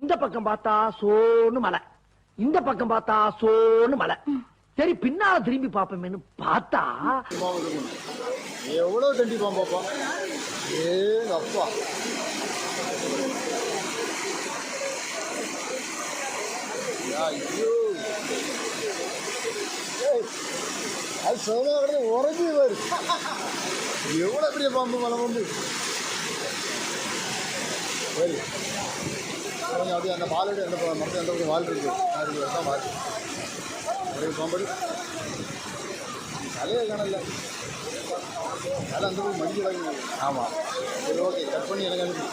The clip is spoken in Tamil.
இந்த பக்கம் பார்த்தா சோன்னு மலை, இந்த பக்கம் பார்த்தா சோன்னு மலை. சரி பின்னால திரும்பி பாப்போமேன்னு பார்த்தா எவ்வளவு தண்டி பாப்பா. ஏங்க அப்பா, ஐயோ அது சோமா கிடந்து உறைஞ்சி வரும். எவ்வளோ பெரிய பாம்பு மலை வந்து சரி கொஞ்சம் அப்படியே அந்த பாலோடு அந்த மரத்தை அந்த பக்கம் வால் இருக்கு தான் பால் ஒரே பாம்பு தலையே காணல. தலை அந்த பக்கம் மடிச்சு. ஆமாம் சரி ஓகே கட் பண்ணி எனக்கு அனுப்பி